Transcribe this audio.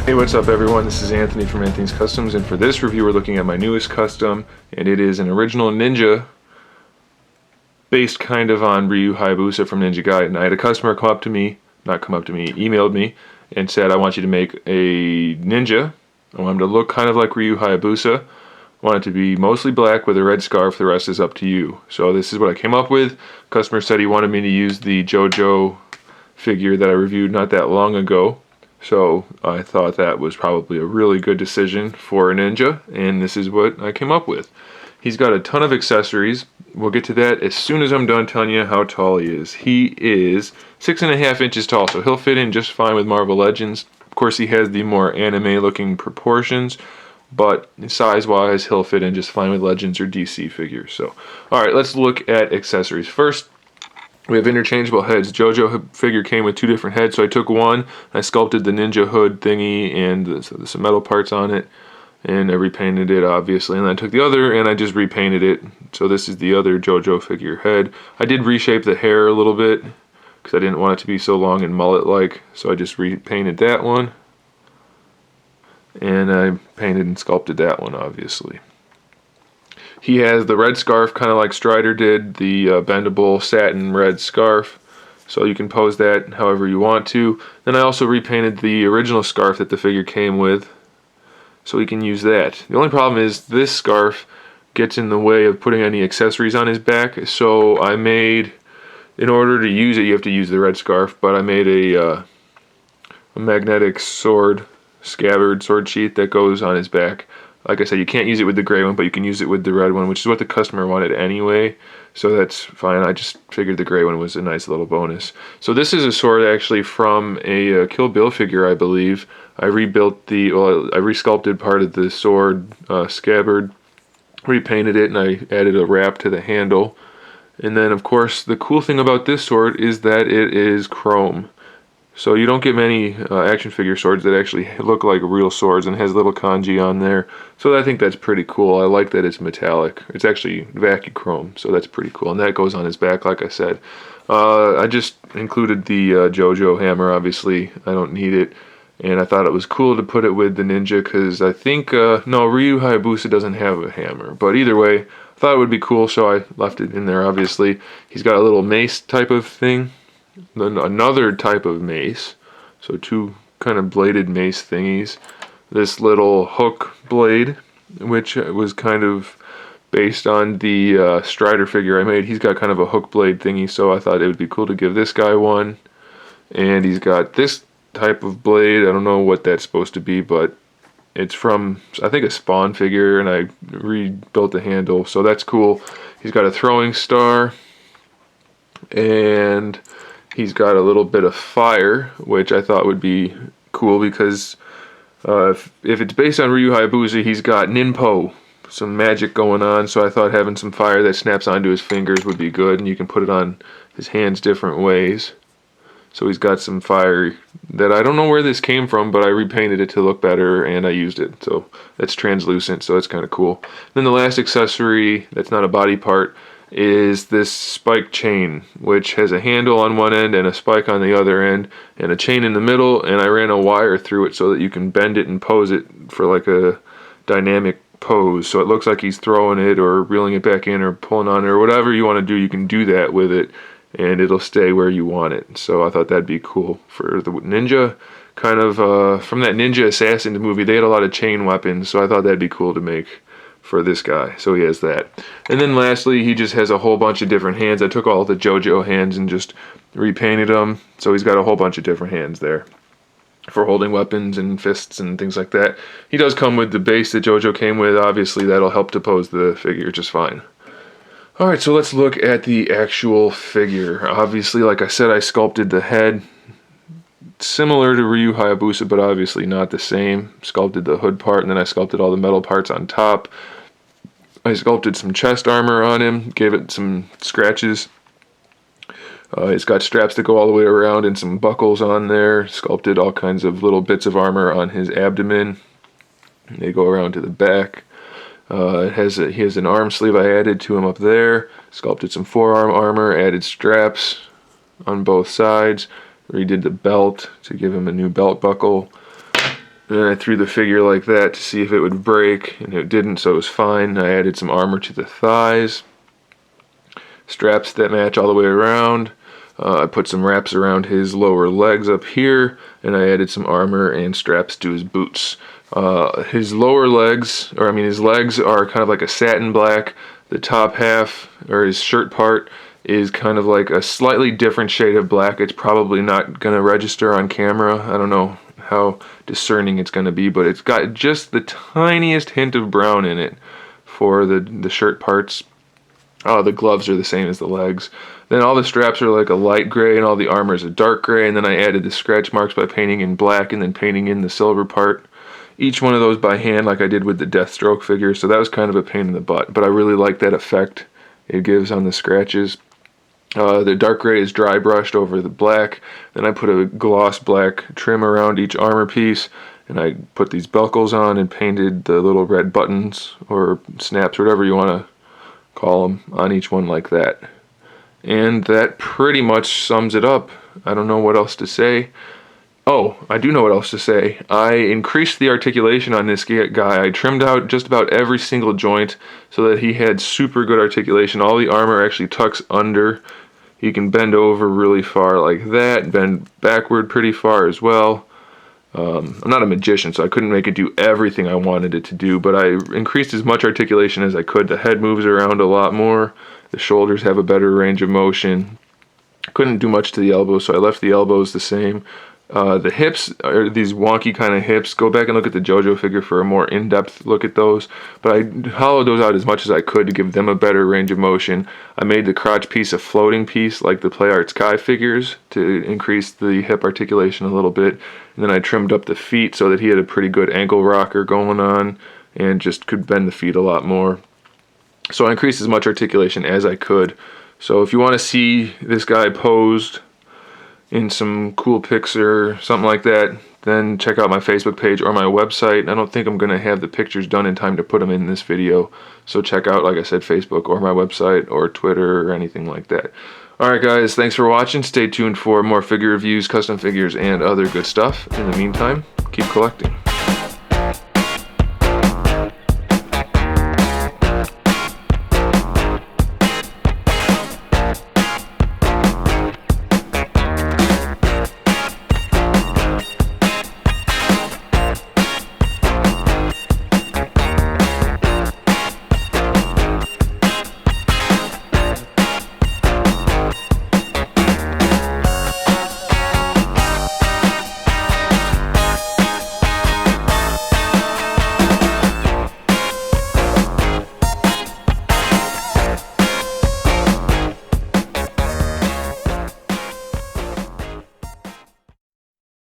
Hey, what's up everyone? This is Anthony from Anthony's Customs, and for this review we're looking at my newest custom, and it is an original Ninja based kind of on Ryu Hayabusa from Ninja Gaiden. I had a customer emailed me and said, I want you to make a ninja. I want him to look kind of like Ryu Hayabusa. I want it to be mostly black with a red scarf, the rest is up to you. So this is what I came up with. Customer said he wanted me to use the JoJo figure that I reviewed not that long ago. So I thought that was probably a really good decision for a ninja, and this is what I came up with. He's got a ton of accessories. We'll get to that as soon as I'm done telling you how tall he is. He is 6.5 inches tall, so he'll fit in just fine with Marvel Legends. Of course, he has the more anime-looking proportions, but size-wise, he'll fit in just fine with Legends or DC figures. So, all right, let's look at accessories. First, we have interchangeable heads. JoJo figure came with 2 different heads, so I took one, I sculpted the ninja hood thingy and some metal parts on it, and I repainted it obviously, and then I took the other and I just repainted it. So this is the other JoJo figure head. I did reshape the hair a little bit because I didn't want it to be so long and mullet-like, so I just repainted that one, and I painted and sculpted that one obviously. He has the red scarf, kind of like Strider did, the bendable satin red scarf. So you can pose that however you want to. Then I also repainted the original scarf that the figure came with, so he can use that. The only problem is this scarf gets in the way of putting any accessories on his back. So I made, in order to use it, you have to use the red scarf, but I made a magnetic sword sheath that goes on his back. Like I said, you can't use it with the gray one, but you can use it with the red one, which is what the customer wanted anyway, so that's fine. I just figured the gray one was a nice little bonus. So this is a sword actually from a Kill Bill figure, I believe. I resculpted part of the sword scabbard, repainted it, and I added a wrap to the handle. And then, of course, the cool thing about this sword is that it is chrome. So you don't get many action figure swords that actually look like real swords and has little kanji on there. So I think that's pretty cool. I like that it's metallic. It's actually vacuum chrome, so that's pretty cool. And that goes on his back, like I said. I just included the JoJo hammer, obviously. I don't need it. And I thought it was cool to put it with the ninja because I think, no, Ryu Hayabusa doesn't have a hammer. But either way, I thought it would be cool, so I left it in there, obviously. He's got a little mace type of thing. Then another type of mace, so 2 kind of bladed mace thingies. This little hook blade, which was kind of based on the Strider figure I made. He's got kind of a hook blade thingy, so I thought it would be cool to give this guy one. And he's got this type of blade. I don't know what that's supposed to be, but it's from, I think, a Spawn figure, and I rebuilt the handle, so that's cool. He's got a throwing star, and he's got a little bit of fire, which I thought would be cool because if it's based on Ryu Hayabusa, he's got ninpo, some magic going on, so I thought having some fire that snaps onto his fingers would be good, and you can put it on his hands different ways. So he's got some fire that I don't know where this came from, but I repainted it to look better, and I used it. So that's translucent, so that's kind of cool. Then the last accessory that's not a body part is this spike chain, which has a handle on one end and a spike on the other end and a chain in the middle, and I ran a wire through it so that you can bend it and pose it for like a dynamic pose, so it looks like he's throwing it or reeling it back in or pulling on it or whatever you want to do. You can do that with it and it'll stay where you want it. So I thought that'd be cool for the ninja, kind of from that Ninja Assassins movie. They had a lot of chain weapons, so I thought that'd be cool to make for this guy. So he has that. And then lastly, he just has a whole bunch of different hands. I took all the JoJo hands and just repainted them, so he's got a whole bunch of different hands there for holding weapons and fists and things like that. He does come with the base that JoJo came with. Obviously that'll help to pose the figure just fine. Alright, so let's look at the actual figure. Obviously, like I said, I sculpted the head similar to Ryu Hayabusa, but obviously not the same. Sculpted the hood part, and then I sculpted all the metal parts on top. I sculpted some chest armor on him, gave it some scratches. It's got straps that go all the way around and some buckles on there. Sculpted all kinds of little bits of armor on his abdomen. They go around to the back. He has an arm sleeve I added to him up there. Sculpted some forearm armor, added straps on both sides. Redid the belt to give him a new belt buckle. And then I threw the figure like that to see if it would break, and it didn't, so it was fine. I added some armor to the thighs, straps that match all the way around. I put some wraps around his lower legs up here, and I added some armor and straps to his boots. His lower legs, his legs are kind of like a satin black. The top half, or his shirt part, is kind of like a slightly different shade of black. It's probably not going to register on camera. I don't know how discerning it's going to be, but it's got just the tiniest hint of brown in it for the shirt parts. The gloves are the same as the legs. Then all the straps are like a light gray, and all the armor is a dark gray, and then I added the scratch marks by painting in black and then painting in the silver part. Each one of those by hand, like I did with the Deathstroke figure, so that was kind of a pain in the butt, but I really like that effect it gives on the scratches. The dark gray is dry brushed over the black. Then I put a gloss black trim around each armor piece, and I put these buckles on and painted the little red buttons or snaps, whatever you want to call them, on each one like that. And that pretty much sums it up. I don't know what else to say. Oh, I do know what else to say. I increased the articulation on this guy. I trimmed out just about every single joint so that he had super good articulation. All the armor actually tucks under. He can bend over really far like that, bend backward pretty far as well. I'm not a magician, so I couldn't make it do everything I wanted it to do, but I increased as much articulation as I could. The head moves around a lot more. The shoulders have a better range of motion. Couldn't do much to the elbows, so I left the elbows the same. The hips are these wonky kind of hips. Go back and look at the JoJo figure for a more in-depth look at those. But I hollowed those out as much as I could to give them a better range of motion. I made the crotch piece a floating piece like the Play Art Sky figures to increase the hip articulation a little bit. And then I trimmed up the feet so that he had a pretty good ankle rocker going on and just could bend the feet a lot more. So I increased as much articulation as I could. So if you want to see this guy posed in some cool pics or something like that, then check out my Facebook page or my website. I don't think I'm going to have the pictures done in time to put them in this video, so check out, like I said, Facebook or my website or Twitter or anything like that. Alright guys, thanks for watching. Stay tuned for more figure reviews, custom figures, and other good stuff. In the meantime, keep collecting.